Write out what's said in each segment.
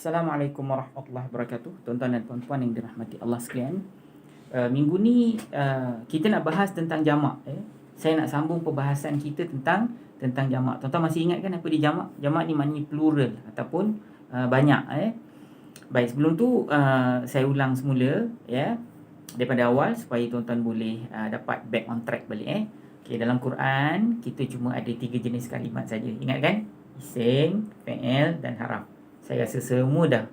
Assalamualaikum warahmatullahi wabarakatuh. Tuan-tuan dan puan-puan yang dirahmati Allah sekalian. Minggu ni kita nak bahas tentang jamak. Saya nak sambung perbahasan kita tentang jamak. Tuan-tuan masih ingat kan apa dia jamak? Jamak ni maknanya plural ataupun banyak. Baik, sebelum tu saya ulang semula daripada awal supaya tuan-tuan boleh dapat back on track balik. Okay, dalam Quran kita cuma ada 3 jenis kalimat saja. Ingat kan? Isim, fi'il dan haraf. Saya rasa semua dah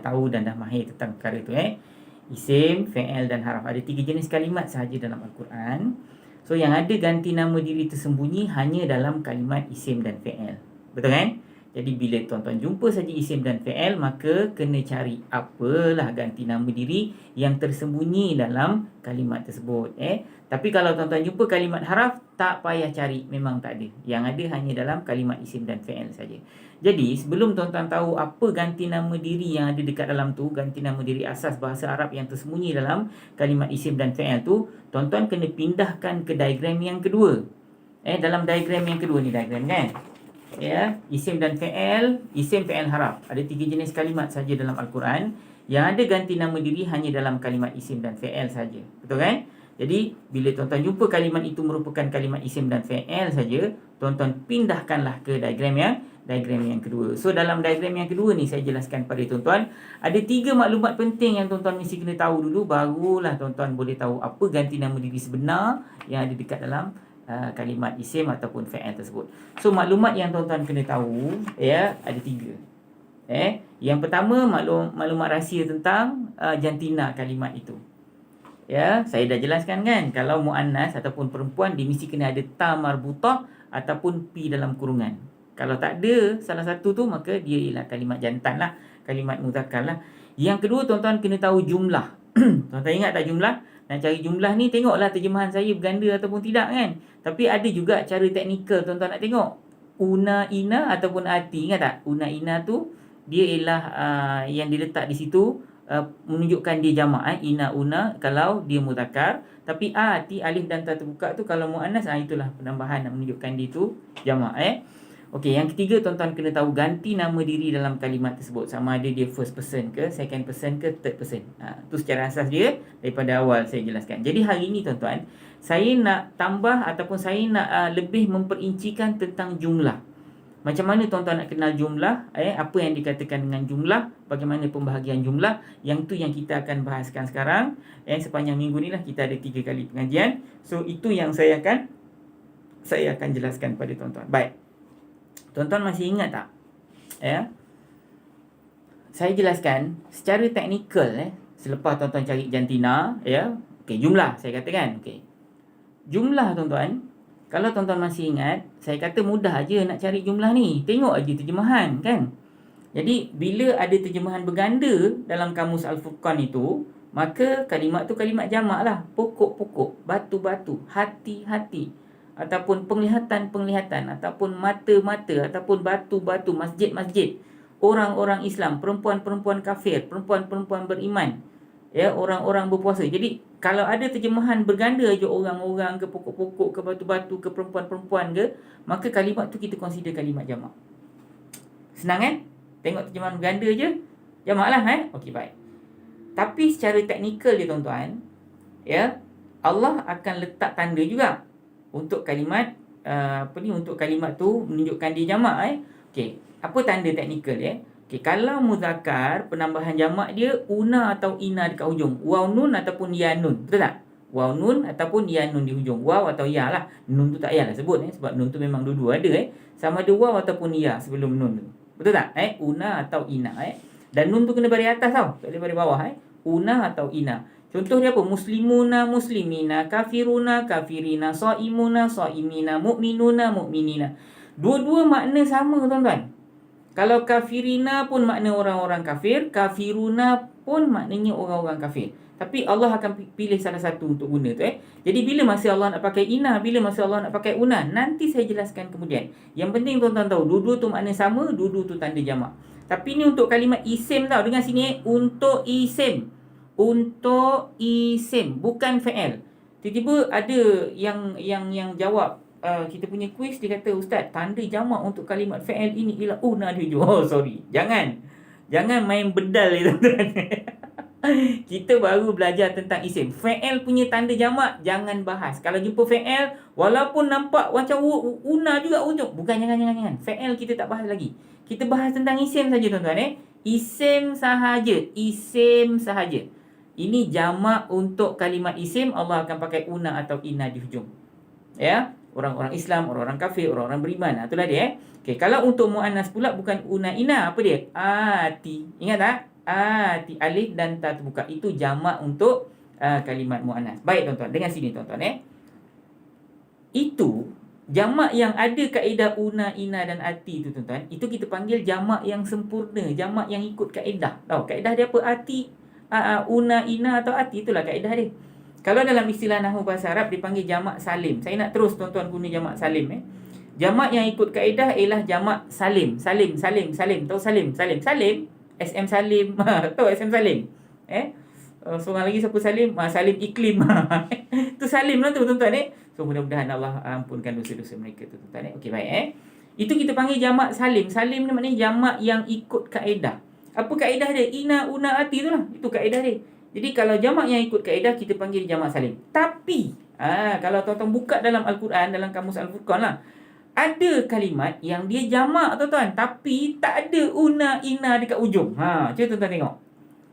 tahu dan dah mahir tentang perkara tu. Isim, fi'il dan haraf. Ada 3 jenis kalimat sahaja dalam Al-Quran. So yang ada ganti nama diri tersembunyi hanya dalam kalimat isim dan fi'il. Betul kan? Jadi bila tuan-tuan jumpa saja isim dan fi'il, maka kena cari apalah ganti nama diri yang tersembunyi dalam kalimat tersebut. Tapi kalau tuan-tuan jumpa kalimat haraf, tak payah cari, memang tak ada. Yang ada hanya dalam kalimat isim dan fi'il saja. Jadi sebelum tuan-tuan tahu apa ganti nama diri yang ada dekat dalam tu, ganti nama diri asas bahasa Arab yang tersembunyi dalam kalimat isim dan fi'il tu, tuan-tuan kena pindahkan ke diagram yang kedua. Dalam diagram yang kedua ni, diagram kan? Isim dan fi'il, isim, fi'il, haraf. Ada 3 jenis kalimat saja dalam Al-Quran. Yang ada ganti nama diri hanya dalam kalimat isim dan fi'il saja. Betul kan? Jadi bila tuan-tuan jumpa kalimat itu merupakan kalimat isim dan fi'il saja, tuan-tuan pindahkanlah ke diagram yang kedua. So dalam diagram yang kedua ni saya jelaskan pada tuan-tuan, ada 3 maklumat penting yang tuan-tuan mesti kena tahu dulu, barulah tuan-tuan boleh tahu apa ganti nama diri sebenar yang ada dekat dalam kalimat isim ataupun fi'il tersebut. So maklumat yang tuan-tuan kena tahu ada 3. Yang pertama, maklumat rahsia tentang jantina kalimat itu. Saya dah jelaskan kan, kalau muannas ataupun perempuan dia mesti kena ada ta marbutah ataupun pi dalam kurungan. Kalau tak ada salah satu tu, maka dia ialah kalimat jantan lah, kalimat muzakkar lah. Yang kedua, tuan-tuan kena tahu jumlah. Tuan-tuan ingat tak jumlah? Nak cari jumlah ni, tengoklah terjemahan saya berganda ataupun tidak kan. Tapi ada juga cara teknikal tuan-tuan nak tengok. Una, ina ataupun ati. Ingat tak? Una, ina tu dia ialah yang diletak di situ menunjukkan dia jamak. Ina, una kalau dia muzakkar. Tapi ati, alif dan ta terbuka tu kalau muannas, itulah penambahan yang menunjukkan dia tu jamak. Okey, yang ketiga, tuan-tuan kena tahu ganti nama diri dalam kalimat tersebut. Sama ada dia first person ke, second person ke, third person. Tu secara asas dia daripada awal saya jelaskan. Jadi hari ini tuan-tuan, saya nak tambah ataupun saya nak lebih memperincikan tentang jumlah. Macam mana tuan-tuan nak kenal jumlah, apa yang dikatakan dengan jumlah, bagaimana pembahagian jumlah, yang tu yang kita akan bahaskan sekarang. Sepanjang minggu ni lah kita ada 3 kali pengajian. So itu yang saya akan jelaskan pada tuan-tuan. Baik. Tuan-tuan masih ingat tak? Saya jelaskan secara teknikal selepas tuan-tuan cari jantina, okey, jumlah saya katakan. Okey. Jumlah tuan-tuan, kalau tuan-tuan masih ingat, saya kata mudah aja nak cari jumlah ni. Tengok aja terjemahan kan. Jadi bila ada terjemahan berganda dalam kamus Al-Furqan itu, maka kalimat tu kalimat jamak lah. Pokok-pokok, batu-batu, hati-hati, ataupun penglihatan-penglihatan, ataupun mata-mata, ataupun batu-batu, masjid-masjid, orang-orang Islam, perempuan-perempuan kafir, perempuan-perempuan beriman, orang-orang berpuasa. Jadi kalau ada terjemahan berganda aja, orang-orang ke, pokok-pokok ke, batu-batu ke, perempuan-perempuan ke, maka kalimat tu kita consider kalimat jamak. Senang kan? Tengok terjemahan berganda je, jamak lah Okey, baik. Tapi secara teknikal dia tuan-tuan, Allah akan letak tanda juga untuk kalimat untuk kalimat tu menunjukkan dia jamak. Okey, apa tanda teknikal Okey, kalau muzakkar, penambahan jamak dia una atau ina dekat hujung, waw nun ataupun ya nun, betul tak? Waw nun ataupun ya nun di hujung, waw atau ya lah, nun tu tak payahlah sebut sebab nun tu memang dua-dua ada sama ada waw ataupun ya sebelum nun tu, betul tak? Una atau ina dan nun tu kena baris atas tau, tak boleh baris bawah una atau ina. Contoh dia apa? Muslimuna, muslimina, kafiruna, kafirina, saimuna, saimina, mu'minuna, mu'minina. Dua-dua makna sama tuan-tuan. Kalau kafirina pun makna orang-orang kafir, kafiruna pun maknanya orang-orang kafir. Tapi Allah akan pilih salah satu untuk guna tu Jadi bila masa Allah nak pakai ina, bila masa Allah nak pakai una, nanti saya jelaskan kemudian. Yang penting tuan-tuan tahu, dua-dua tu makna sama, dua-dua tu tanda jamak. Tapi ni untuk kalimat isim tau. Dengar sini untuk isim. Untuk isim, bukan fi'il. Tiba-tiba ada yang jawab kita punya quiz, dia kata, Ustaz, tanda jamak untuk kalimat fi'il ini ialah una di hujung. Oh, sorry. Jangan. Jangan main bedal ni tuan-tuan. Kita baru belajar tentang isim. Fa'il punya tanda jamak jangan bahas. Kalau jumpa fa'il, walaupun nampak macam una juga ujung. Bukan, jangan. Fa'il kita tak bahas lagi. Kita bahas tentang isim saja tuan-tuan. Isim sahaja. Isim sahaja. Ini jamak untuk kalimat isim. Allah akan pakai una atau ina di hujung. Ya, orang-orang Islam, orang-orang kafir, orang-orang beriman. Itulah dia. Okey, kalau untuk muannas pula bukan una ina, apa dia? Ati. Ingat tak? Ati, alif dan ta terbuka. Itu jamak untuk kalimat muannas. Baik tuan-tuan, dengan sini tuan-tuan Itu jamak yang ada kaedah una, ina dan ati tu tuan-tuan. Itu kita panggil jamak yang sempurna, jamak yang ikut kaedah. Tahu kaedah dia apa? Ati, una, ina atau ati, itulah kaedah dia. Kalau dalam istilah nahwu bahasa Arab dipanggil jamak salim. Saya nak terus tuan-tuan guna jamak salim Jamak yang ikut kaedah ialah jamak salim. Salim. Tahu salim? SM Salim. Tahu SM Salim? Seorang lagi siapa Salim? Salim Iklim. Tu salim lah tu tuan-tuan So mudah-mudahan Allah ampunkan dosa-dosa mereka tu tuan-tuan Okey baik Itu kita panggil jamak salim. Salim ni maknanya jamak yang ikut kaedah. Apa kaedah dia? Ina, una, ati tu lah. Itu kaedah dia. Jadi kalau jamak yang ikut kaedah kita panggil jamak salim. Tapi kalau tuan-tuan buka dalam Al-Quran, dalam kamus Al-Furqan lah, ada kalimat yang dia jamak tuan-tuan, tapi tak ada una, ina dekat ujung. Cuba tuan-tuan tengok.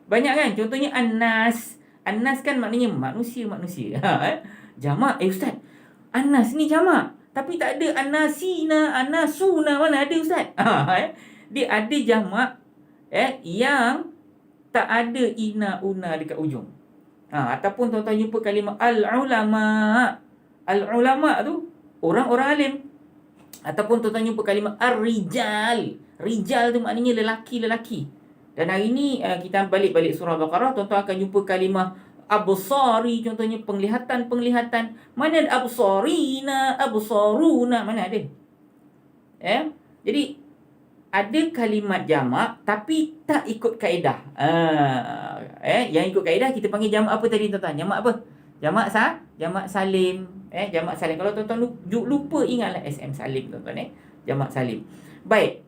Banyak kan? Contohnya An-Nas. An-Nas kan maknanya manusia. Jamak. Ustaz, An-Nas ni jamak, tapi tak ada An-Nasina, An-Nasuna. Mana ada Ustaz? Dia ada jamak yang tak ada ina, una dekat ujung. Ataupun tuan-tuan jumpa kalimah Al-Ulama. Al-Ulama tu orang-orang alim. Ataupun tuan-tuan jumpa kalimah Ar-Rijal. Rijal tu maknanya lelaki-lelaki. Dan hari ni kita balik surah Al-Baqarah, tuan-tuan akan jumpa kalimah Absari, contohnya penglihatan. Mana ada Absarina, Absaruna, mana ada? Jadi ada kalimat jamak tapi tak ikut kaedah. Yang ikut kaedah kita panggil jamak apa tadi tuan-tuan? Jamak apa? Jamak salim. Jamak salim. Kalau tuan-tuan lupa, ingatlah SM Salim tuan-tuan Jamak salim. Baik.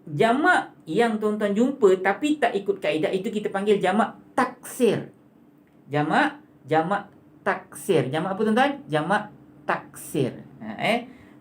Jamak yang tuan-tuan jumpa tapi tak ikut kaedah itu kita panggil jamak taksir. Jamak taksir. Jamak apa tuan-tuan? Jamak taksir.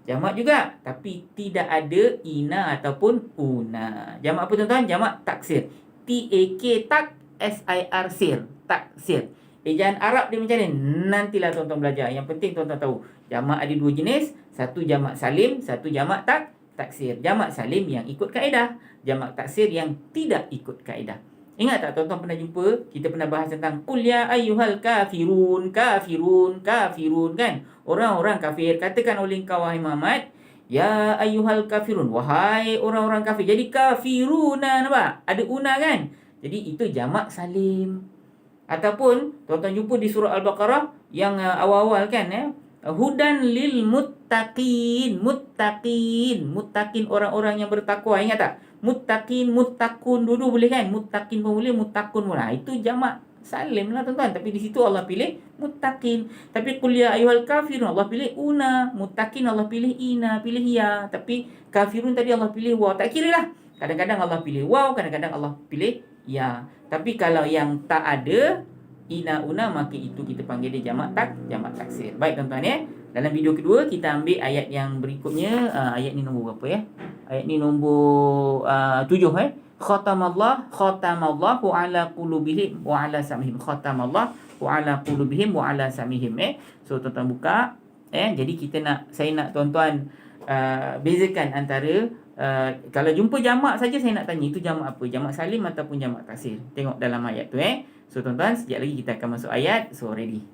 Jamak juga tapi tidak ada ina ataupun una. Jamak apa tuan-tuan? Jamak taksir. TAK tak, SIR sir. Taksir. Ejaan Arab dia macam ni. Nantilah tuan-tuan belajar. Yang penting tuan-tuan tahu. Jamak ada dua jenis. Satu jamak salim, satu jamak taksir. Jamak salim yang ikut kaedah. Jamak taksir yang tidak ikut kaedah. Ingat tak tuan-tuan pernah jumpa? Kita pernah bahas tentang Qul ya ayyuhal kafirun kan? Orang-orang kafir. Katakan oleh engkau wahai Muhammad, ya ayyuhal kafirun, wahai orang-orang kafir. Jadi kafiruna, nampak? Ada una kan? Jadi itu jamak salim. Ataupun tuan-tuan jumpa di surah Al-Baqarah yang awal-awal kan hudan lil muttaqin. Muttaqin orang-orang yang bertakwa. Ingat tak? Muttaqin, muttaqun, dulu boleh kan? Muttaqin pun boleh, muttaqun pun. Itu jamak salim lah tuan-tuan. Tapi di situ Allah pilih muttaqin. Tapi qul ya ayyuhal kafirun, Allah pilih una. Muttaqin Allah pilih ina, pilih ya. Tapi kafirun tadi Allah pilih waw. Tak kira lah. Kadang-kadang Allah pilih waw, kadang-kadang Allah pilih ya. Tapi kalau yang tak ada ina, una, maka itu kita panggil dia jamak taksir. Baik tuan-tuan Dalam video kedua kita ambil ayat yang berikutnya. Ayat ni nombor berapa Ayat ni nombor 7 Khatamallahu ala qulubihim wa ala sam'ihim. Khatamallahu ala qulubihim wa ala sam'ihim. So tuan-tuan buka jadi saya nak tuan-tuan bezakan antara kalau jumpa jamak saja saya nak tanya itu jamak apa? Jamak salim ataupun jamak taksir? Tengok dalam ayat tu So tuan-tuan, sekejap lagi kita akan masuk ayat. So ready.